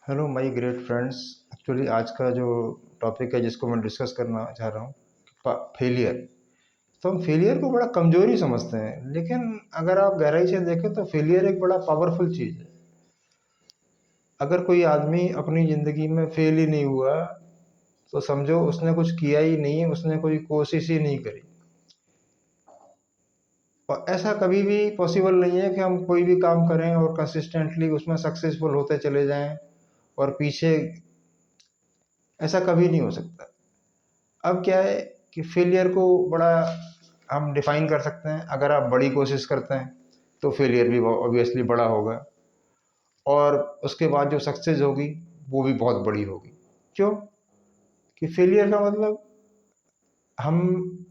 Hello my great friends. Actually आज का जो टॉपिक है जिसको मैं डिस्कस करना चाह रहा हूँ, फेलियर। तो हम फेलियर को बड़ा कमजोरी समझते हैं, लेकिन अगर आप गहराई से देखें तो फेलियर एक बड़ा पावरफुल चीज़ है। अगर कोई आदमी अपनी ज़िंदगी में फेल ही नहीं हुआ तो समझो उसने कुछ किया ही नहीं, उसने कोई कोशिश ही नहीं करी। और ऐसा कभी भी पॉसिबल नहीं है कि हम कोई भी काम करें और कंसिस्टेंटली उसमें सक्सेसफुल होते चले जाएं और पीछे, ऐसा कभी नहीं हो सकता। अब क्या है कि फेलियर को बड़ा हम डिफाइन कर सकते हैं। अगर आप बड़ी कोशिश करते हैं तो फेलियर भी ऑब्वियसली बड़ा होगा, और उसके बाद जो सक्सेस होगी वो भी बहुत बड़ी होगी। क्यों? कि फेलियर का मतलब हम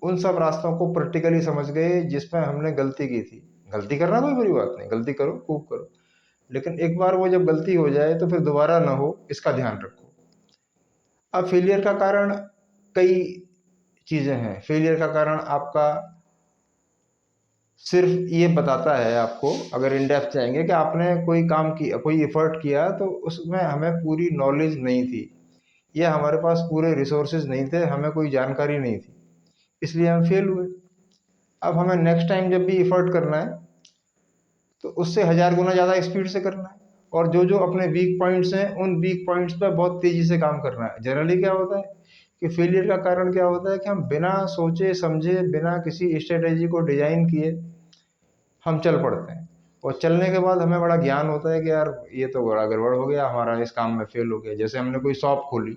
उन सब रास्तों को प्रैक्टिकली समझ गए जिसमें हमने गलती की थी। गलती करना कोई बुरी बात नहीं, गलती करो, खूब करो, लेकिन एक बार वो जब गलती हो जाए तो फिर दोबारा ना हो, इसका ध्यान रखो। अब फेलियर का कारण कई चीज़ें हैं। फेलियर का कारण आपका सिर्फ ये बताता है आपको, अगर इन डेप्थ जाएंगे, कि आपने कोई काम किया, कोई एफर्ट किया तो उसमें हमें पूरी नॉलेज नहीं थी, या हमारे पास पूरे रिसोर्सेज नहीं थे, हमें कोई जानकारी नहीं थी, इसलिए हम फेल हुए। अब हमें नेक्स्ट टाइम जब भी एफर्ट करना है तो उससे हजार गुना ज़्यादा स्पीड से करना है, और जो जो अपने वीक पॉइंट्स हैं उन वीक पॉइंट्स पर बहुत तेज़ी से काम करना है। जनरली क्या होता है कि फेलियर का कारण क्या होता है कि हम बिना सोचे समझे, बिना किसी स्ट्रेटेजी को डिजाइन किए हम चल पड़ते हैं, और चलने के बाद हमें बड़ा ज्ञान होता है कि यार ये तो बड़ा गड़बड़ हो गया, हमारा इस काम में फेल हो गया। जैसे हमने कोई शॉप खोली,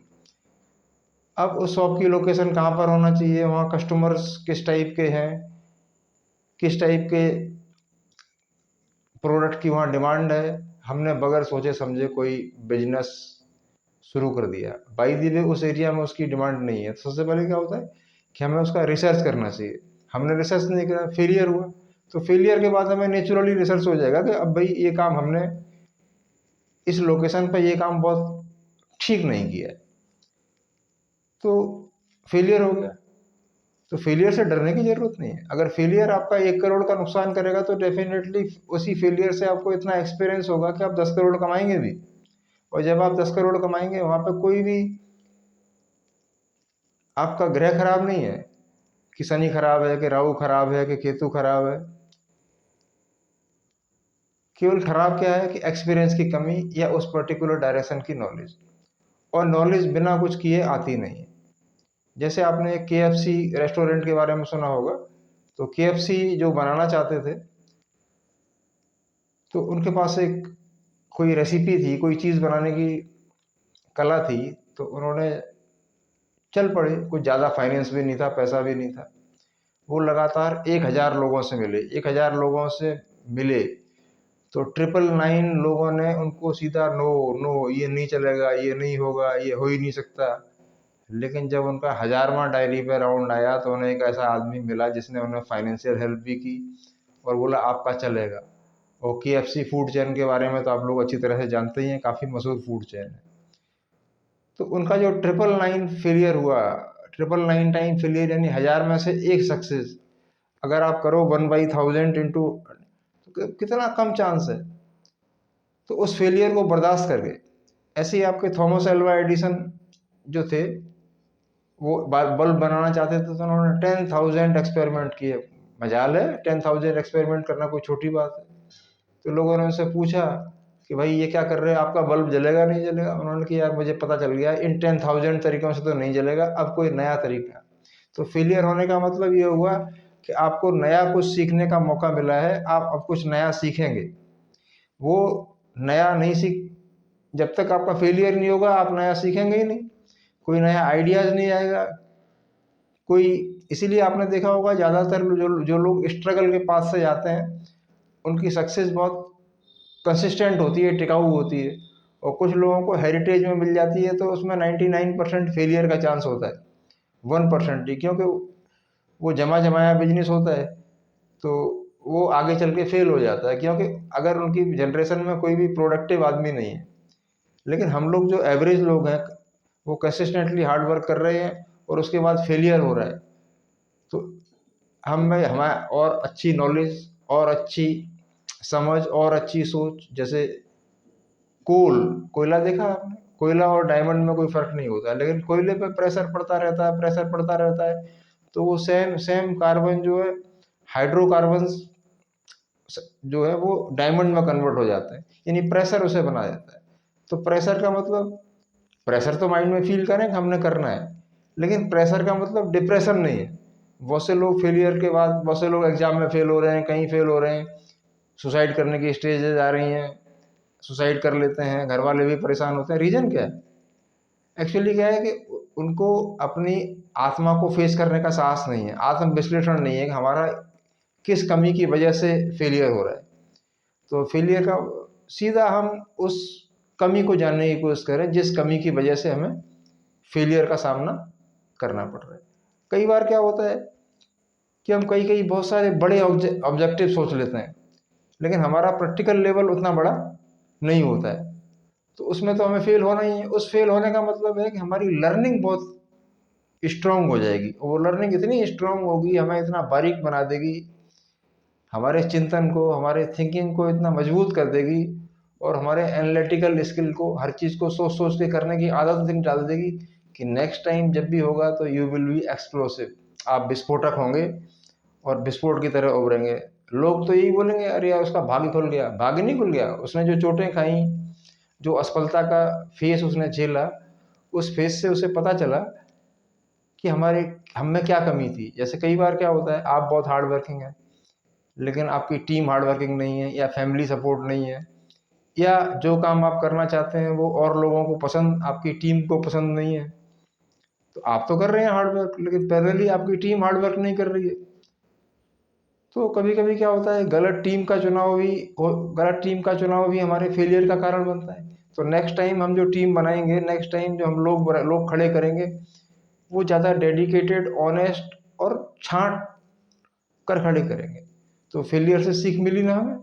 अब उस शॉप की लोकेशन कहाँ पर होना चाहिए, वहाँ कस्टमर्स किस टाइप के हैं, किस टाइप के प्रोडक्ट की वहाँ डिमांड है, हमने बगैर सोचे समझे कोई बिजनेस शुरू कर दिया। बाई दी वे उस एरिया में उसकी डिमांड नहीं है, तो सबसे पहले क्या होता है कि हमें उसका रिसर्च करना चाहिए। हमने रिसर्च नहीं करा, फेलियर हुआ। तो फेलियर के बाद हमें नेचुरली रिसर्च हो जाएगा कि अब भाई ये काम हमने इस लोकेशन पर, ये काम बहुत ठीक नहीं किया है, तो फेलियर हो गया। तो फेलियर से डरने की जरूरत नहीं है। अगर फेलियर आपका 1 करोड़ का नुकसान करेगा तो डेफिनेटली उसी फेलियर से आपको इतना एक्सपीरियंस होगा कि आप 10 करोड़ कमाएंगे भी। और जब आप 10 करोड़ कमाएंगे, वहां पे कोई भी आपका ग्रह खराब नहीं है, कि शनि खराब है, कि राहु खराब है, कि केतु खराब है। केवल खराब क्या है कि एक्सपीरियंस की कमी, या उस पर्टिकुलर डायरेक्शन की नॉलेज। और नॉलेज बिना कुछ किए आती नहीं है। जैसे आपने KFC रेस्टोरेंट के बारे में सुना होगा। तो KFC जो बनाना चाहते थे, तो उनके पास एक कोई रेसिपी थी, कोई चीज़ बनाने की कला थी, तो उन्होंने चल पड़े। कुछ ज़्यादा फाइनेंस भी नहीं था, पैसा भी नहीं था। वो लगातार 1,000 लोगों से मिले, 1,000 लोगों से मिले, तो 999 लोगों ने उनको सीधा नो, नो, ये नहीं चलेगा, ये नहीं होगा, ये हो ही नहीं सकता। लेकिन जब उनका 1000वां डायरी पे राउंड आया तो उन्हें एक ऐसा आदमी मिला जिसने उन्हें फाइनेंशियल हेल्प भी की और बोला आपका चलेगा। और KFC फूड चेन के बारे में तो आप लोग अच्छी तरह से जानते ही हैं, काफ़ी मशहूर फूड चेन है। तो उनका जो 999 फेलियर हुआ, 999 टाइम फेलियर, यानी 1000 में से एक सक्सेस, अगर आप करो 1/1000 इंटू, तो कितना कम चांस है। तो उस फेलियर को बर्दाश्त करके, ऐसे ही आपके थॉमस एल्वा एडिसन जो थे, वो बल्ब बनाना चाहते थे, तो उन्होंने 10,000 एक्सपेरिमेंट किए। मजाल है, 10,000 एक्सपेरिमेंट करना कोई छोटी बात है। तो लोगों ने उनसे पूछा कि भाई ये क्या कर रहे हैं, आपका बल्ब जलेगा नहीं जलेगा? उन्होंने कहा यार मुझे पता चल गया, इन 10,000 तरीकों से तो नहीं जलेगा, अब कोई नया तरीका। तो फेलियर होने का मतलब ये हुआ कि आपको नया कुछ सीखने का मौका मिला है, आप अब कुछ नया सीखेंगे। वो नया नहीं सीख, जब तक आपका फेलियर नहीं होगा आप नया सीखेंगे ही नहीं, कोई नया आइडियाज नहीं आएगा कोई। इसीलिए आपने देखा होगा ज़्यादातर जो जो लोग स्ट्रगल के पास से जाते हैं, उनकी सक्सेस बहुत कंसिस्टेंट होती है, टिकाऊ होती है। और कुछ लोगों को हेरिटेज में मिल जाती है तो उसमें 99% फेलियर का चांस होता है, 1% ही, क्योंकि वो जमा जमाया बिजनेस होता है, तो वो आगे चल के फेल हो जाता है, क्योंकि अगर उनकी जनरेशन में कोई भी प्रोडक्टिव आदमी नहीं है। लेकिन हम लोग जो एवरेज लोग हैं, वो कंसिस्टेंटली हार्ड वर्क कर रहे हैं और उसके बाद फेलियर हो रहा है, तो हम में हमारे और अच्छी नॉलेज, और अच्छी समझ, और अच्छी सोच, जैसे कोयला देखा आपने? कोयला और डायमंड में कोई फर्क नहीं होता, लेकिन कोयले पे प्रेशर पड़ता रहता है, प्रेशर पड़ता रहता है, तो वो सेम सेम कार्बन जो है, हाइड्रोकार्बन जो है वो डायमंड में कन्वर्ट हो जाते हैं, यानी प्रेशर उसे बना देता है। तो प्रेशर का मतलब, प्रेशर तो माइंड में फील करें कि हमने करना है, लेकिन प्रेशर का मतलब डिप्रेशन नहीं है। बहुत से लोग फेलियर के बाद, बहुत से लोग एग्जाम में फेल हो रहे हैं, कहीं फेल हो रहे हैं, सुसाइड करने की स्टेजेज आ रही हैं, सुसाइड कर लेते हैं, घर वाले भी परेशान होते हैं। रीजन क्या है? एक्चुअली क्या है कि उनको अपनी आत्मा को फेस करने का साहस नहीं है, आत्म विश्लेषण नहीं है कि हमारा किस कमी की वजह से फेलियर हो रहा है। तो फेलियर का सीधा हम उस कमी को जानने की कोशिश करें जिस कमी की वजह से हमें फेलियर का सामना करना पड़ रहा है। कई बार क्या होता है कि हम कई कई बहुत सारे बड़े ऑब्जेक्टिव सोच लेते हैं, लेकिन हमारा प्रैक्टिकल लेवल उतना बड़ा नहीं होता है, तो उसमें तो हमें फेल होना ही है। उस फेल होने का मतलब है कि हमारी लर्निंग बहुत स्ट्रांग हो जाएगी, और वो लर्निंग इतनी स्ट्रांग होगी, हमें इतना बारीक बना देगी, हमारे चिंतन को, हमारे थिंकिंग को इतना मजबूत कर देगी, और हमारे एनालिटिकल स्किल को, हर चीज़ को सोच सोच के करने की आदत इतनी डाल देगी कि नेक्स्ट टाइम जब भी होगा तो यू विल बी एक्सप्लोसिव, आप विस्फोटक होंगे और विस्फोट की तरह उभरेंगे। लोग तो यही बोलेंगे, अरे यार उसका भाग्य खुल गया। भाग्य नहीं खुल गया, उसने जो चोटें खाई, जो असफलता का फेस उसने झेला, उस फेस से उसे पता चला कि हमारे हम में क्या कमी थी। जैसे कई बार क्या होता है, आप बहुत हार्ड वर्किंग है, लेकिन आपकी टीम हार्ड वर्किंग नहीं है, या फैमिली सपोर्ट नहीं है, या जो काम आप करना चाहते हैं वो और लोगों को पसंद, आपकी टीम को पसंद नहीं है। तो आप तो कर रहे हैं हार्ड वर्क, लेकिन पैरेलली आपकी टीम हार्ड वर्क नहीं कर रही है। तो कभी कभी क्या होता है, गलत टीम का चुनाव भी हमारे फेलियर का कारण बनता है। तो नेक्स्ट टाइम हम जो टीम बनाएंगे, नेक्स्ट टाइम जो हम लोग खड़े करेंगे, वो ज़्यादा डेडिकेटेड, ऑनेस्ट और छांट कर खड़े करेंगे। तो फेलियर से सीख मिली ना हमें।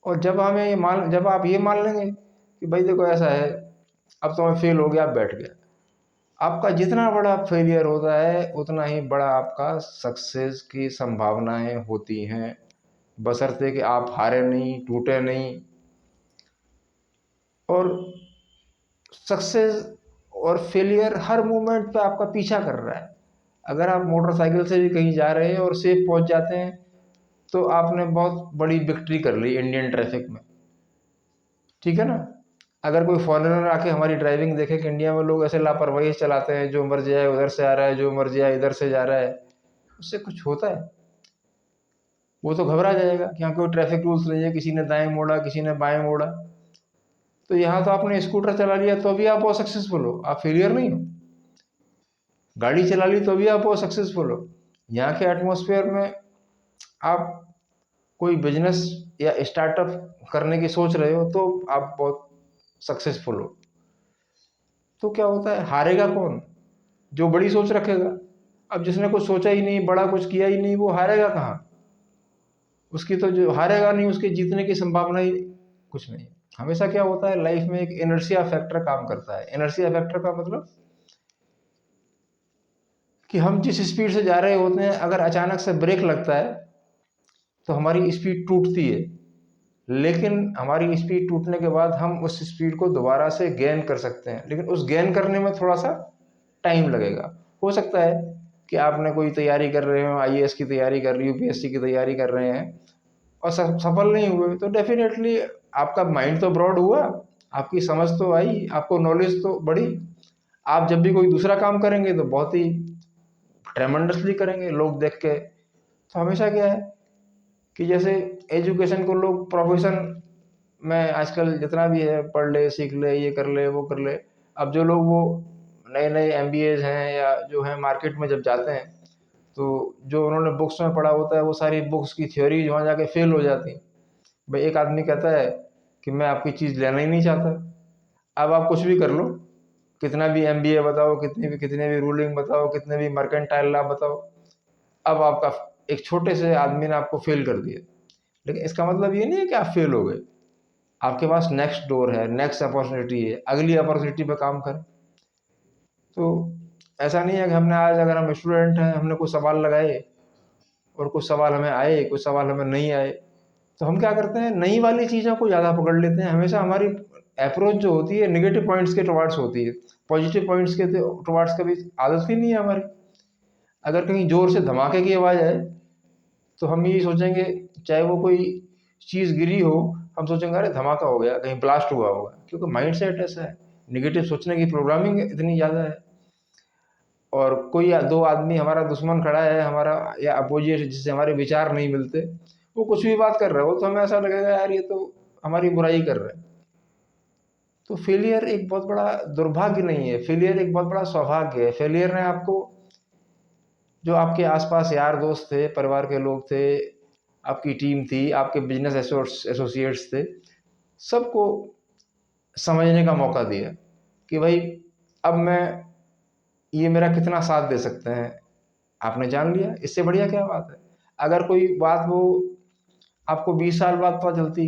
और जब आप ये मान लेंगे कि भाई देखो ऐसा है, अब तो मैं फेल हो गया, आप बैठ गया, आपका जितना बड़ा फेलियर होता है उतना ही बड़ा आपका सक्सेस की संभावनाएं होती हैं, बशर्ते कि आप हारे नहीं, टूटे नहीं। और सक्सेस और फेलियर हर मोमेंट पे आपका पीछा कर रहा है। अगर आप मोटरसाइकिल से भी कहीं जा रहे हैं और सेफ पहुंच जाते हैं, तो आपने बहुत बड़ी विक्ट्री कर ली इंडियन ट्रैफिक में, ठीक है ना। अगर कोई फॉरेनर आके हमारी ड्राइविंग देखे कि इंडिया में लोग ऐसे लापरवाही से चलाते हैं, जो मर्जी आए उधर से आ रहा है, जो मर्जी आए इधर से जा रहा है, उससे कुछ होता है? वो तो घबरा जाएगा कि यहाँ कोई ट्रैफिक रूल्स नहीं है, किसी ने दाएं मोड़ा, किसी ने बाएं मोड़ा। तो यहाँ तो आपने स्कूटर चला लिया तो भी आप बहुत सक्सेसफुल हो, आप फेलियर नहीं हो। गाड़ी चला ली तो भी आप बहुत सक्सेसफुल हो। यहाँ के एटमॉस्फेयर में आप कोई बिजनेस या स्टार्टअप करने की सोच रहे हो तो आप बहुत सक्सेसफुल हो। तो क्या होता है, हारेगा कौन? जो बड़ी सोच रखेगा। अब जिसने कुछ सोचा ही नहीं, बड़ा कुछ किया ही नहीं, वो हारेगा कहाँ? उसकी तो, जो हारेगा नहीं, उसके जीतने की संभावना ही कुछ नहीं है। हमेशा क्या होता है, लाइफ में एक इनर्शिया फैक्टर काम करता है। इनर्शिया फैक्टर का मतलब कि हम जिस स्पीड से जा रहे होते हैं, अगर अचानक से ब्रेक लगता है तो हमारी स्पीड टूटती है, लेकिन हमारी स्पीड टूटने के बाद हम उस स्पीड को दोबारा से गेन कर सकते हैं, लेकिन उस गेन करने में थोड़ा सा टाइम लगेगा। हो सकता है कि आपने कोई तैयारी कर रहे हो, आईएएस की तैयारी कर रही हो, यूपीएससी की तैयारी कर रहे हैं, और सफल नहीं हुए, तो डेफिनेटली आपका माइंड तो ब्रॉड हुआ, आपकी समझ तो आई, आपको नॉलेज तो बढ़ी। आप जब भी कोई दूसरा काम करेंगे तो बहुत ही ट्रेमेंडसली करेंगे, लोग देख के। तो हमेशा क्या है कि जैसे एजुकेशन को लोग प्रोफेशन में आजकल जितना भी है, पढ़ ले, सीख ले, ये कर ले, वो कर ले। अब जो लोग वो नए नए एमबीएज हैं या जो है मार्केट में जब जाते हैं, तो जो उन्होंने बुक्स में पढ़ा होता है वो सारी बुक्स की थ्योरी वहाँ जाके फेल हो जाती। भाई एक आदमी कहता है कि मैं आपकी चीज़ लेना ही नहीं चाहता। अब आप कुछ भी कर लो, कितना भी एमबीए बताओ, कितने भी रूलिंग बताओ, कितने भी मर्केंटाइल लॉ बताओ, अब आपका एक छोटे से आदमी ने आपको फेल कर दिया। लेकिन इसका मतलब ये नहीं है कि आप फेल हो गए, आपके पास नेक्स्ट डोर है, नेक्स्ट अपॉर्चुनिटी है, अगली अपॉर्चुनिटी पे काम करें। तो ऐसा नहीं है कि हमने आज, अगर हम स्टूडेंट हैं, हमने कुछ सवाल लगाए और कुछ सवाल हमें आए, कुछ सवाल हमें नहीं आए, तो हम क्या करते हैं, नई वाली चीज़ों को ज़्यादा पकड़ लेते हैं। हमेशा हमारी अप्रोच जो होती है नेगेटिव पॉइंट्स के टुवार्ड्स होती है, पॉजिटिव पॉइंट्स के टुवार्ड्स कभी आदत ही नहीं है हमारी। अगर कहीं ज़ोर से धमाके की आवाज़ आए तो हम यही सोचेंगे, चाहे वो कोई चीज़ गिरी हो, हम सोचेंगे अरे धमाका हो गया, कहीं ब्लास्ट हुआ होगा, क्योंकि माइंड सेट ऐसा है, नेगेटिव सोचने की प्रोग्रामिंग इतनी ज़्यादा है। और कोई दो आदमी हमारा दुश्मन खड़ा है, हमारा या अपोजिट, जिससे हमारे विचार नहीं मिलते, वो कुछ भी बात कर रहा हो तो हमें ऐसा लगेगा यार ये तो हमारी बुराई कर रहा है। तो फेलियर एक बहुत बड़ा दुर्भाग्य नहीं है, फेलियर एक बहुत बड़ा सौभाग्य है। फेलियर ने आपको, जो आपके आसपास यार दोस्त थे, परिवार के लोग थे, आपकी टीम थी, आपके बिजनेस एसोसिएट्स थे, सबको समझने का मौका दिया कि भाई अब मैं, ये मेरा कितना साथ दे सकते हैं। आपने जान लिया, इससे बढ़िया क्या बात है। अगर कोई बात वो आपको 20 साल बाद पता चलती,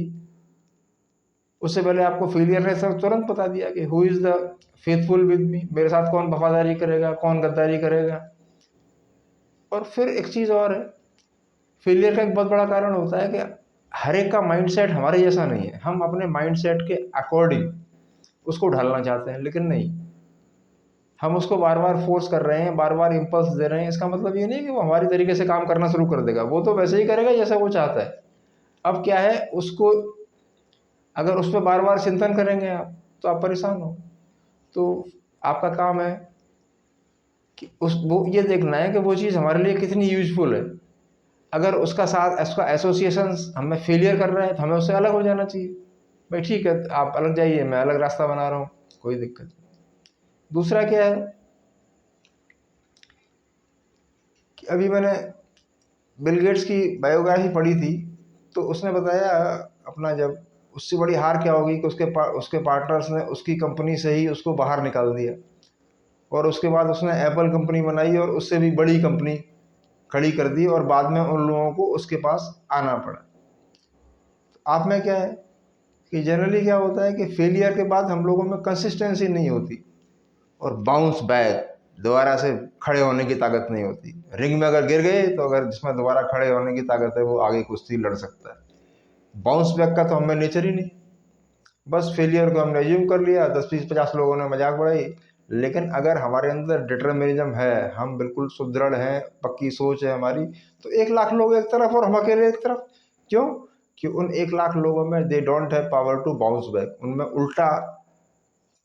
उससे पहले आपको फेलियर ने सब तुरंत बता दिया कि who is the faithful with me, मेरे साथ कौन वफादारी करेगा, कौन गद्दारी करेगा। और फिर एक चीज़ और है, फेलियर का एक बहुत बड़ा कारण होता है कि हर एक का माइंडसेट हमारे जैसा नहीं है। हम अपने माइंडसेट के अकॉर्डिंग उसको ढालना चाहते हैं, लेकिन नहीं, हम उसको बार बार फोर्स कर रहे हैं, बार बार इम्पल्स दे रहे हैं। इसका मतलब ये नहीं कि वो हमारी तरीके से काम करना शुरू कर देगा, वो तो वैसे ही करेगा जैसा वो चाहता है। अब क्या है, उसको अगर उस पर बार बार चिंतन करेंगे आप तो आप परेशान हो। तो आपका काम है कि उस वो ये देखना है कि वो चीज़ हमारे लिए कितनी यूजफुल है। अगर उसका साथ, उसका एसोसिएशन हमें फेलियर कर रहा है तो हमें उससे अलग हो जाना चाहिए। भाई ठीक है, आप अलग जाइए, मैं अलग रास्ता बना रहा हूँ, कोई दिक्कत नहीं। दूसरा क्या है कि अभी मैंने बिल गेट्स की बायोग्राफी पढ़ी थी, तो उसने बताया अपना, जब उससे बड़ी हार क्या होगी कि उसके पार्टनर्स ने उसकी कंपनी से ही उसको बाहर निकाल दिया, और उसके बाद उसने एप्पल कंपनी बनाई और उससे भी बड़ी कंपनी खड़ी कर दी, और बाद में उन लोगों को उसके पास आना पड़ा। तो आप में क्या है कि जनरली क्या होता है कि फेलियर के बाद हम लोगों में कंसिस्टेंसी नहीं होती, और बाउंस बैक, दोबारा से खड़े होने की ताकत नहीं होती। रिंग में अगर गिर गए तो अगर जिसमें दोबारा खड़े होने की ताकत है वो आगे कुश्ती लड़ सकता है। बाउंस बैक का तो हमें नेचर ही नहीं। बस फेलियर को हमने एज्यूम कर लिया, 10 20 50 लोगों ने मजाक बढ़ाई। लेकिन अगर हमारे अंदर डिटर्मिनिज्म है, हम बिल्कुल सुदृढ़ हैं, पक्की सोच है हमारी, तो 1 लाख लोग एक तरफ और हम अकेले एक तरफ। क्यों? कि उन 1 लाख लोगों में they don't have power to bounce back, उनमें उल्टा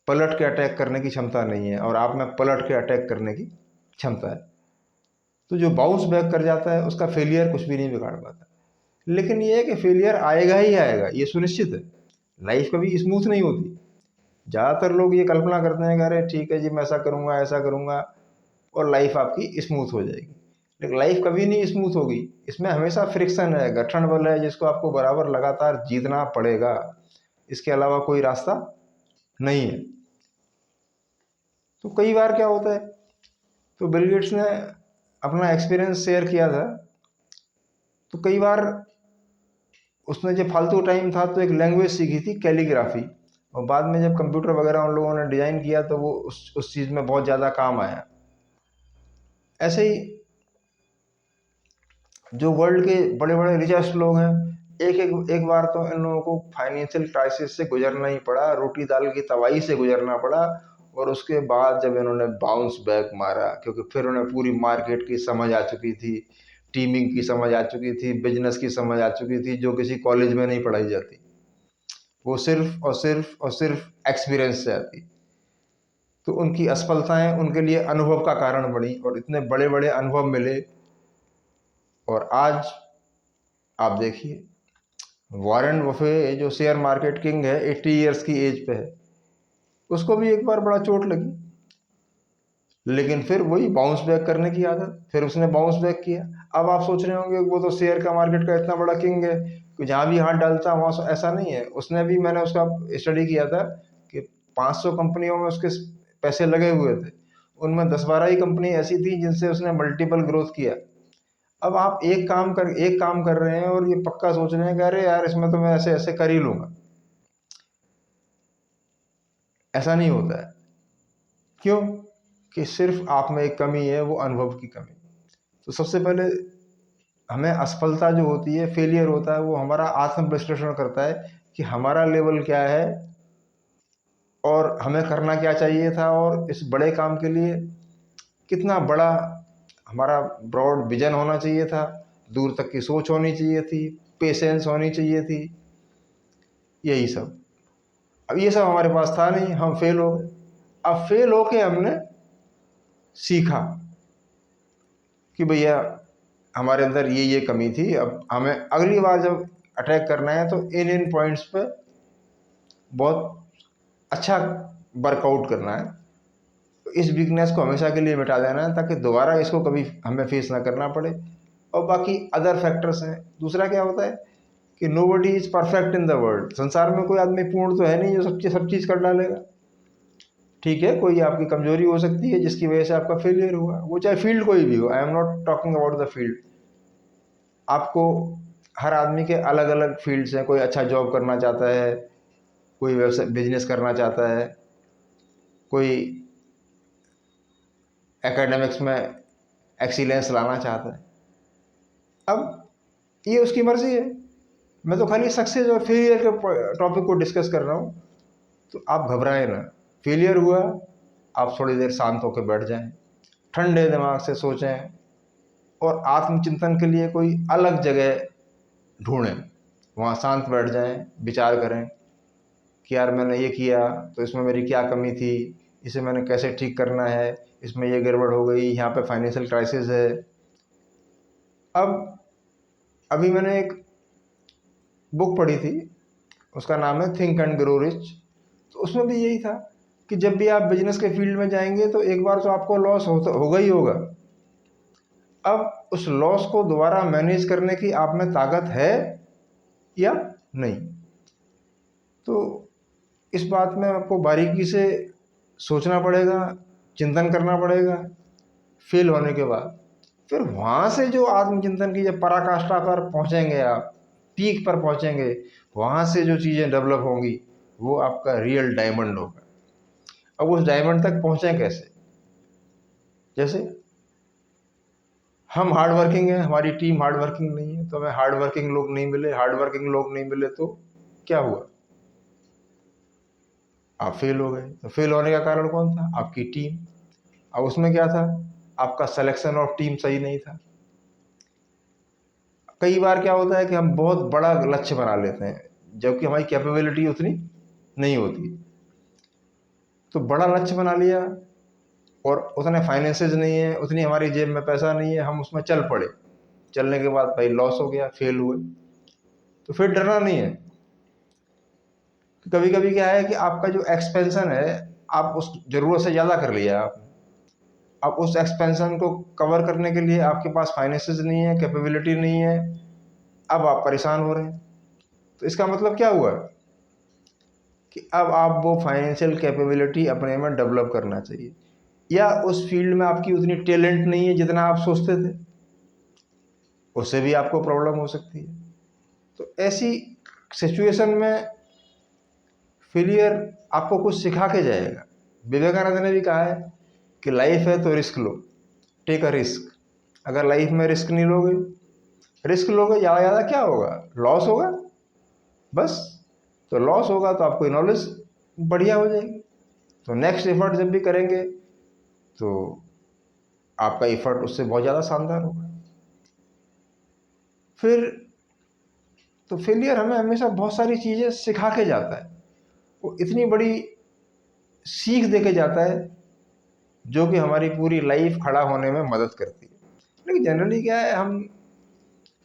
पलट के अटैक करने की क्षमता नहीं है, और आप में पलट के अटैक करने की क्षमता है। तो जो बाउंस बैक कर जाता है उसका फेलियर कुछ भी नहीं बिगाड़ पाता। लेकिन ये है कि फेलियर आएगा ही आएगा, ये सुनिश्चित है। लाइफ कभी स्मूथ नहीं होती। ज़्यादातर लोग ये कल्पना करते हैं कि अरे ठीक है जी, मैं ऐसा करूँगा और लाइफ आपकी स्मूथ हो जाएगी। लेकिन लाइफ कभी नहीं स्मूथ होगी, इसमें हमेशा फ्रिक्शन है, गठन बल है, जिसको आपको बराबर लगातार जीतना पड़ेगा। इसके अलावा कोई रास्ता नहीं है। तो कई बार क्या होता है, तो बिल गेट्स ने अपना एक्सपीरियंस शेयर किया था। तो कई बार उसने जब फालतू टाइम था तो एक लैंग्वेज सीखी थी, कैलीग्राफी, और बाद में जब कंप्यूटर वगैरह उन लोगों ने डिज़ाइन किया तो वो उस चीज़ में बहुत ज़्यादा काम आया। ऐसे ही जो वर्ल्ड के बड़े बड़े रिचेस्ट लोग हैं, एक बार तो इन लोगों को फाइनेंशियल क्राइसिस से गुजरना ही पड़ा, रोटी दाल की तबाही से गुजरना पड़ा। और उसके बाद जब इन्होंने बाउंस बैक मारा, क्योंकि फिर उन्हें पूरी मार्केट की समझ आ चुकी थी, टीमिंग की समझ आ चुकी थी, बिजनेस की समझ आ चुकी थी, जो किसी कॉलेज में नहीं पढ़ाई जाती, वो सिर्फ एक्सपीरियंस से आती। तो उनकी असफलताएं उनके लिए अनुभव का कारण बनी, और इतने बड़े बड़े अनुभव मिले। और आज आप देखिए, वॉरेन बफे जो शेयर मार्केट किंग है, 80 ईयर्स की एज पे है, उसको भी एक बार बड़ा चोट लगी, लेकिन फिर वही बाउंस बैक करने की आदत, फिर उसने बाउंस बैक किया। अब आप सोच रहे होंगे वो तो शेयर का मार्केट का इतना बड़ा किंग है कि जहाँ भी हाथ डालता वहाँ, ऐसा नहीं है। उसने भी, मैंने उसका स्टडी किया था कि 500 कंपनियों में उसके पैसे लगे हुए थे, उनमें 10 12 ही कंपनी ऐसी थी जिनसे उसने मल्टीपल ग्रोथ किया। अब आप एक काम कर रहे हैं और ये पक्का सोच रहे हैं कि अरे यार इसमें तो मैं ऐसे ऐसे कर ही लूंगा। ऐसा नहीं होता है। क्यों? कि सिर्फ आप में एक कमी है, वो अनुभव की कमी। तो सबसे पहले हमें असफलता जो होती है, फेलियर होता है, वो हमारा आत्म विश्लेषण करता है कि हमारा लेवल क्या है और हमें करना क्या चाहिए था, और इस बड़े काम के लिए कितना बड़ा हमारा ब्रॉड विजन होना चाहिए था, दूर तक की सोच होनी चाहिए थी, पेशेंस होनी चाहिए थी, यही सब। अब ये सब हमारे पास था नहीं, हम फेल हो गए। अब फेल होके हमने सीखा कि भैया हमारे अंदर ये कमी थी, अब हमें अगली बार जब अटैक करना है तो इन पॉइंट्स पे बहुत अच्छा वर्कआउट करना है, तो इस वीकनेस को हमेशा के लिए मिटा देना है ताकि दोबारा इसको कभी हमें फेस ना करना पड़े। और बाकी अदर फैक्टर्स हैं। दूसरा क्या होता है कि nobody is perfect in the world. संसार में कोई आदमी पूर्ण तो है नहीं जो सब चीज़ कर डालेगा। ठीक है, कोई आपकी कमजोरी हो सकती है जिसकी वजह से आपका फेलियर हुआ, वो चाहे फील्ड कोई भी हो। I am not talking about the field. आपको हर आदमी के अलग अलग फील्ड्स हैं। कोई अच्छा जॉब करना चाहता है, कोई व्यवसाय बिजनेस करना चाहता है, कोई एकेडमिक्स में एक्सीलेंस लाना चाहता है। अब ये उसकी मर्जी है। मैं तो खाली सक्सेस और फेलियर के टॉपिक को डिस्कस कर रहा हूँ। तो आप घबराएं ना। फेलियर हुआ, आप थोड़ी देर शांत होकर बैठ जाएं, ठंडे दिमाग से सोचें और आत्मचिंतन के लिए कोई अलग जगह ढूंढें। वहाँ शांत बैठ जाएं, विचार करें कि यार मैंने ये किया तो इसमें मेरी क्या कमी थी, इसे मैंने कैसे ठीक करना है, इसमें ये गड़बड़ हो गई, यहाँ पे फाइनेंशियल क्राइसिस है। अब अभी मैंने एक बुक पढ़ी थी, उसका नाम है थिंक एंड ग्रो रिच। तो उसमें भी यही था कि जब भी आप बिजनेस के फील्ड में जाएंगे तो एक बार तो आपको लॉस होगा ही होगा। अब उस लॉस को दोबारा मैनेज करने की आप में ताकत है या नहीं। तो इस बात में आपको बारीकी से सोचना पड़ेगा, चिंतन करना पड़ेगा। फेल होने के बाद फिर वहाँ से जो आत्मचिंतन की जब पराकाष्ठा पर पहुँचेंगे, आप पीक पर पहुँचेंगे, वहाँ से जो चीज़ें डेवलप होंगी वो आपका रियल डायमंड होगा। अब उस डायमंड तक पहुँचें कैसे? जैसे हम हार्ड वर्किंग हैं, हमारी टीम हार्ड वर्किंग नहीं है, तो हमें हार्ड वर्किंग लोग नहीं मिले। हार्ड वर्किंग लोग नहीं मिले तो क्या हुआ? आप फेल हो गए। तो फेल होने का कारण कौन था? आपकी टीम। अब उसमें क्या था? आपका सिलेक्शन ऑफ टीम सही नहीं था। कई बार क्या होता है कि हम बहुत बड़ा लक्ष्य बना लेते हैं जबकि हमारी कैपेबिलिटी उतनी नहीं होती। तो बड़ा लक्ष्य बना लिया और उतने फाइनेंसेस नहीं है, उतनी हमारी जेब में पैसा नहीं है, हम उसमें चल पड़े। चलने के बाद भाई लॉस हो गया, फेल हुए। तो फिर डरना नहीं है। कभी कभी क्या है कि आपका जो एक्सपेंशन है, आप उस ज़रूरत से ज़्यादा कर लिया आप। अब उस एक्सपेंशन को कवर करने के लिए आपके पास फाइनेंसेस नहीं है, कैपेबिलिटी नहीं है। अब आप परेशान हो रहे हैं। तो इसका मतलब क्या हुआ कि अब आप वो फाइनेंशियल कैपेबिलिटी अपने में डेवलप करना चाहिए, या उस फील्ड में आपकी उतनी टैलेंट नहीं है जितना आप सोचते थे, उससे भी आपको प्रॉब्लम हो सकती है। तो ऐसी सिचुएशन में फेलियर आपको कुछ सिखा के जाएगा। विवेकानंद ने भी कहा है कि लाइफ है तो रिस्क लो, टेक अ रिस्क। अगर लाइफ में रिस्क नहीं लोगे, रिस्क लोगे ज़्यादा ज़्यादा क्या होगा? लॉस होगा बस। तो लॉस होगा तो आपको नॉलेज बढ़िया हो जाएगी। तो नेक्स्ट एफर्ट जब भी करेंगे तो आपका एफर्ट उससे बहुत ज़्यादा शानदार होगा। फिर तो फेलियर हमें हमेशा बहुत सारी चीज़ें सिखा के जाता है। वो इतनी बड़ी सीख दे के जाता है जो कि हमारी पूरी लाइफ खड़ा होने में मदद करती है। लेकिन जनरली क्या है, हम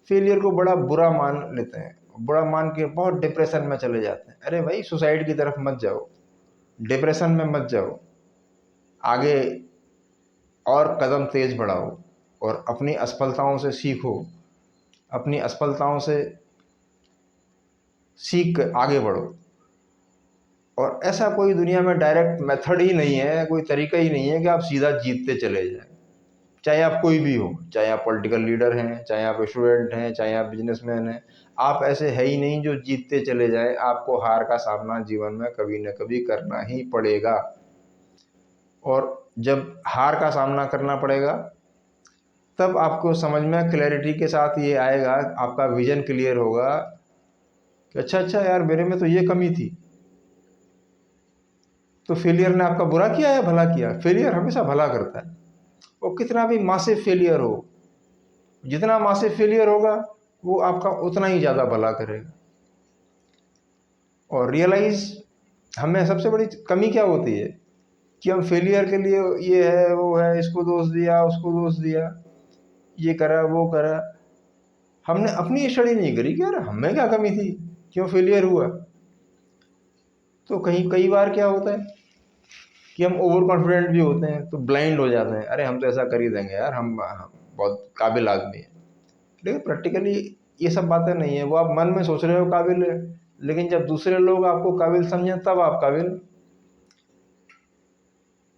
फेलियर को बड़ा बुरा मान लेते हैं, बुरा मान के बहुत डिप्रेशन में चले जाते हैं। अरे भाई, सुसाइड की तरफ मत जाओ, डिप्रेशन में मत जाओ, आगे और कदम तेज बढ़ाओ और अपनी असफलताओं से सीखो, अपनी असफलताओं से सीख कर आगे बढ़ो। और ऐसा कोई दुनिया में डायरेक्ट मेथड ही नहीं है, कोई तरीका ही नहीं है कि आप सीधा जीतते चले जाएं। चाहे आप कोई भी हो, चाहे आप पॉलिटिकल लीडर हैं, चाहे आप स्टूडेंट हैं, चाहे आप बिजनेसमैन हैं, आप ऐसे है ही नहीं जो जीतते चले जाएं। आपको हार का सामना जीवन में कभी न कभी करना ही पड़ेगा। और जब हार का सामना करना पड़ेगा तब आपको समझ में क्लैरिटी के साथ ये आएगा, आपका विजन क्लियर होगा कि अच्छा अच्छा यार, मेरे में तो ये कमी थी। तो फेलियर ने आपका बुरा किया या भला किया? फेलियर हमेशा भला करता है। वो कितना भी मासिव फेलियर हो, जितना मासिव फेलियर होगा वो आपका उतना ही ज़्यादा भला करेगा। और रियलाइज हमें सबसे बड़ी कमी क्या होती है कि हम फेलियर के लिए ये है वो है, इसको दोष दिया उसको दोष दिया, ये करा वो करा। हमने अपनी स्टडी नहीं करी कि यार हमें क्या कमी थी, क्यों फेलियर हुआ। तो कई बार क्या होता है कि हम ओवर कॉन्फिडेंट भी होते हैं, तो ब्लाइंड हो जाते हैं, अरे हम तो ऐसा कर ही देंगे यार, हम बहुत काबिल आदमी हैं। लेकिन प्रैक्टिकली ये सब बातें नहीं है। वो आप मन में सोच रहे हो काबिल है, लेकिन जब दूसरे लोग आपको काबिल समझें तब आप काबिल।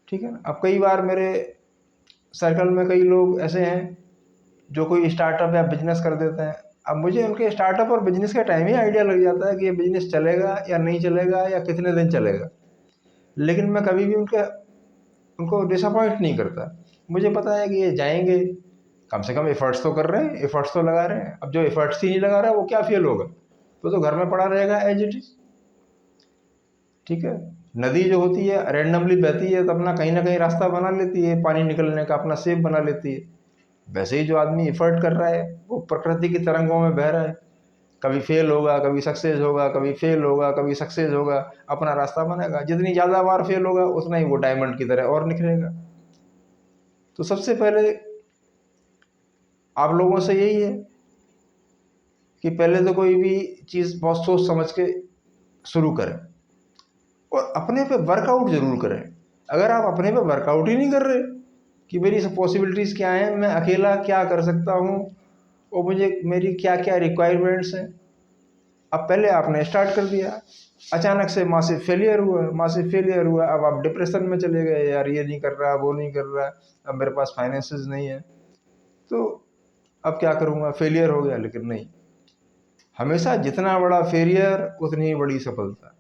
ठीक है ना। अब कई बार मेरे सर्कल में कई लोग ऐसे हैं जो कोई स्टार्टअप या बिजनेस कर देते हैं। अब मुझे उनके स्टार्टअप और बिजनेस का टाइम ही आइडिया लग जाता है कि ये बिजनेस चलेगा या नहीं चलेगा या कितने दिन चलेगा। लेकिन मैं कभी भी उनको डिसअपॉइंट नहीं करता। मुझे पता है कि ये जाएंगे, कम से कम एफर्ट्स तो कर रहे हैं, एफर्ट्स तो लगा रहे हैं। अब जो एफर्ट्स ही नहीं लगा रहा है वो क्या फेल होगा? तो घर में पड़ा रहेगा एज इट इज। ठीक है। नदी जो होती है रैंडमली बहती है तो अपना कहीं ना कहीं रास्ता बना लेती है, पानी निकलने का अपना शेप बना लेती है। वैसे ही जो आदमी एफर्ट कर रहा है वो प्रकृति की तरंगों में बह रहा है, कभी फेल होगा कभी सक्सेस होगा, कभी फेल होगा कभी सक्सेस होगा, अपना रास्ता बनेगा। जितनी ज़्यादा बार फेल होगा उतना ही वो डायमंड की तरह और निखरेगा। तो सबसे पहले आप लोगों से यही है कि पहले तो कोई भी चीज़ बहुत सोच समझ के शुरू करें और अपने पे वर्कआउट जरूर करें। अगर आप अपने पे वर्कआउट ही नहीं कर रहे कि मेरी सब पॉसिबिलिटीज़ क्या हैं, मैं अकेला क्या कर सकता हूँ और मुझे मेरी क्या क्या रिक्वायरमेंट्स हैं। अब पहले आपने स्टार्ट कर दिया, अचानक से मासिव फेलियर हुआ, मासिव फेलियर हुआ, अब आप डिप्रेशन में चले गए, यार ये नहीं कर रहा वो नहीं कर रहा, अब मेरे पास फाइनेंसेस नहीं है तो अब क्या करूँगा, फेलियर हो गया। लेकिन नहीं, हमेशा जितना बड़ा फेलियर उतनी ही बड़ी सफलता।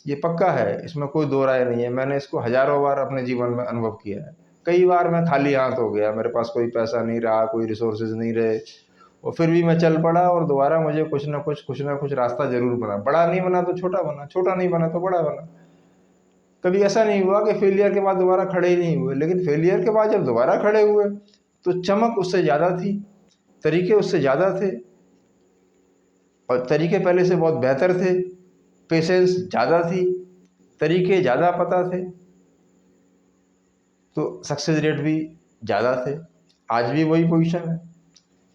ये पक्का है, इसमें कोई दो राय नहीं है। मैंने इसको हजारों बार अपने जीवन में अनुभव किया है। कई बार मैं खाली हाथ हो गया, मेरे पास कोई पैसा नहीं रहा, कोई रिसोर्सेज नहीं रहे, और फिर भी मैं चल पड़ा और दोबारा मुझे कुछ ना कुछ रास्ता जरूर बना। बड़ा नहीं बना तो छोटा बना, छोटा नहीं बना तो बड़ा बना। कभी ऐसा नहीं हुआ कि फेलियर के बाद दोबारा खड़े ही नहीं हुए, लेकिन फेलियर के बाद जब दोबारा खड़े हुए तो चमक उससे ज़्यादा थी, तरीके उससे ज़्यादा थे, और तरीके पहले से बहुत बेहतर थे, पेशेंस ज़्यादा थी, तरीके ज़्यादा पता थे, तो सक्सेस रेट भी ज़्यादा थे। आज भी वही पोजीशन है।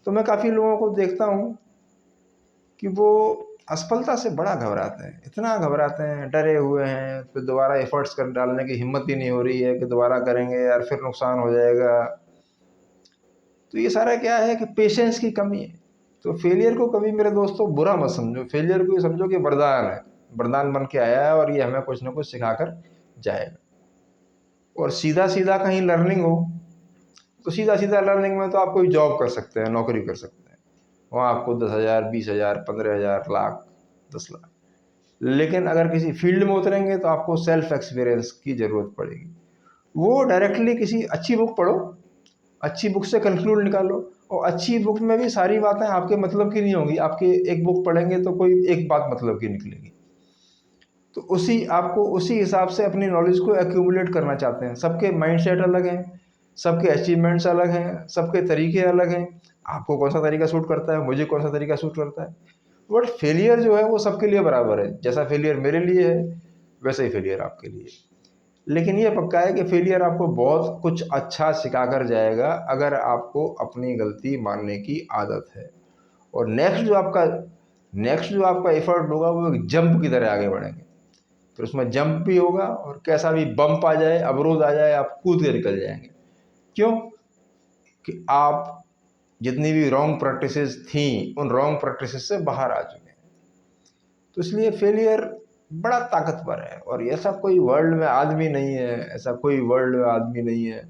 तो मैं काफ़ी लोगों को देखता हूँ कि वो असफलता से बड़ा घबराते हैं, इतना घबराते हैं, डरे हुए हैं, फिर दोबारा एफर्ट्स कर डालने की हिम्मत ही नहीं हो रही है कि दोबारा करेंगे यार फिर नुकसान हो जाएगा। तो ये सारा क्या है कि पेशेंस की कमी है। तो फेलियर को कभी मेरे दोस्तों बुरा मत समझो, फेलियर को समझो कि वरदान है, वरदान बन के आया है और ये हमें कुछ ना कुछ सिखाकर जाएगा। और सीधा सीधा कहीं लर्निंग हो तो सीधा सीधा लर्निंग में तो आप कोई जॉब कर सकते हैं, नौकरी कर सकते हैं, वहाँ आपको 10,000 20,000 15,000 लाख 10 लाख। लेकिन अगर किसी फील्ड में उतरेंगे तो आपको सेल्फ एक्सपीरियंस की ज़रूरत पड़ेगी। वो डायरेक्टली किसी अच्छी बुक पढ़ो, अच्छी बुक से कंक्लूड निकालो, और अच्छी बुक में भी सारी बातें आपके मतलब की नहीं होंगी। आपके एक बुक पढ़ेंगे तो कोई एक बात मतलब की निकलेगी। तो उसी हिसाब से अपनी नॉलेज को एक्यूमुलेट करना चाहते हैं। सबके माइंडसेट अलग हैं, सबके अचीवमेंट्स अलग हैं, सबके तरीके अलग हैं। आपको कौन सा तरीका सूट करता है, मुझे कौन सा तरीका सूट करता है। बट फेलियर जो है वो सबके लिए बराबर है। जैसा फेलियर मेरे लिए है वैसा ही फेलियर आपके लिए। लेकिन ये पक्का है कि फेलियर आपको बहुत कुछ अच्छा सिखा कर जाएगा अगर आपको अपनी गलती मानने की आदत है। और नेक्स्ट जो आपका एफर्ट होगा वो एक जंप की तरह आगे बढ़ेंगे। फिर उसमें जंप भी होगा और कैसा भी बम्प आ जाए, अवरोध आ जाए, आप कूद के निकल जाएंगे। क्यों? कि आप जितनी भी रॉन्ग प्रैक्टिसेस थी उन रॉन्ग प्रैक्टिसेस से बाहर आ चुके हैं। तो इसलिए फेलियर बड़ा ताकतवर है। और ऐसा कोई वर्ल्ड में आदमी नहीं है, ऐसा कोई वर्ल्ड में आदमी नहीं है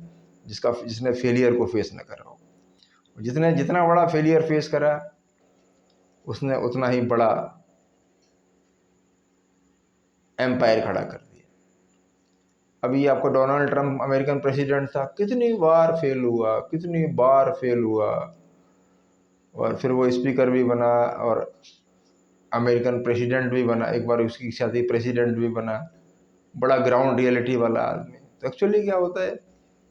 जिसने फेलियर को फेस न करा हो। जितने जितना बड़ा फेलियर फेस करा उसने उतना ही बड़ा एम्पायर खड़ा कर दिया। अभी आपको डोनाल्ड ट्रंप अमेरिकन प्रेसिडेंट था, कितनी बार फेल हुआ, कितनी बार फेल हुआ, और फिर वो स्पीकर भी बना और अमेरिकन प्रेसिडेंट भी बना, एक बार उसकी इच्छा थी प्रेसिडेंट भी बना, बड़ा ग्राउंड रियलिटी वाला आदमी। तो एक्चुअली क्या होता है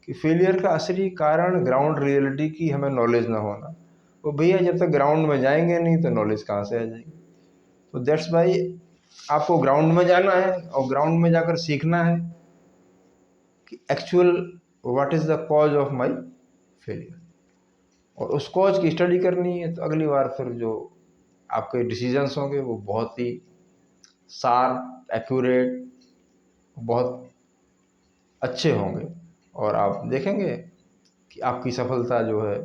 कि फेलियर का असली कारण ग्राउंड रियलिटी की हमें नॉलेज ना होना। वो भैया जब तक ग्राउंड में जाएंगे नहीं तो नॉलेज कहाँ से आ जाएगी। तो दैट्स वाई आपको ग्राउंड में जाना है और ग्राउंड में जाकर सीखना है कि actual what is the cause of my failure, और उस कॉज की स्टडी करनी है। तो अगली बार फिर जो आपके डिसीजंस होंगे वो बहुत ही शार्प, एक्यूरेट, बहुत अच्छे होंगे, और आप देखेंगे कि आपकी सफलता जो है,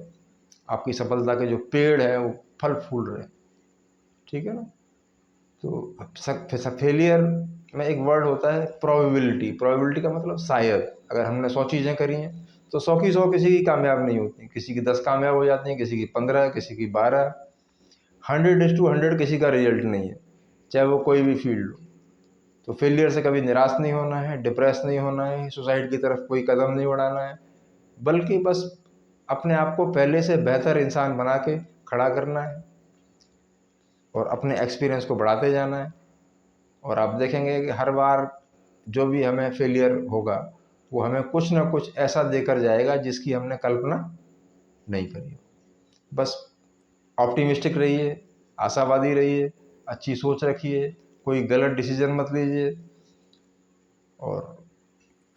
आपकी सफलता के जो पेड़ है वो फल फूल रहे हैं। ठीक है ना। तो फेलियर में एक वर्ड होता है प्रोबेबिलिटी। प्रोबेबिलिटी का मतलब शायद। अगर हमने 100 चीज़ें करी हैं तो 100 की 100 किसी की कामयाब नहीं होती, किसी की 10 कामयाब हो जाती हैं, किसी की 15, किसी की 12। 100:100 किसी का रिजल्ट नहीं है, चाहे वो कोई भी फील्ड हो। तो फेलियर से कभी निराश नहीं होना है, डिप्रेस नहीं होना है, सुसाइड की तरफ कोई कदम नहीं बढ़ाना है, बल्कि बस अपने आप को पहले से बेहतर इंसान बना के खड़ा करना है और अपने एक्सपीरियंस को बढ़ाते जाना है। और आप देखेंगे कि हर बार जो भी हमें फेलियर होगा वो हमें कुछ ना कुछ ऐसा देकर जाएगा जिसकी हमने कल्पना नहीं करी। बस ऑप्टिमिस्टिक रहिए, आशावादी रहिए, अच्छी सोच रखिए, कोई गलत डिसीजन मत लीजिए। और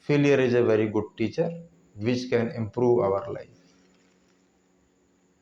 failure is a very good teacher which can improve our life.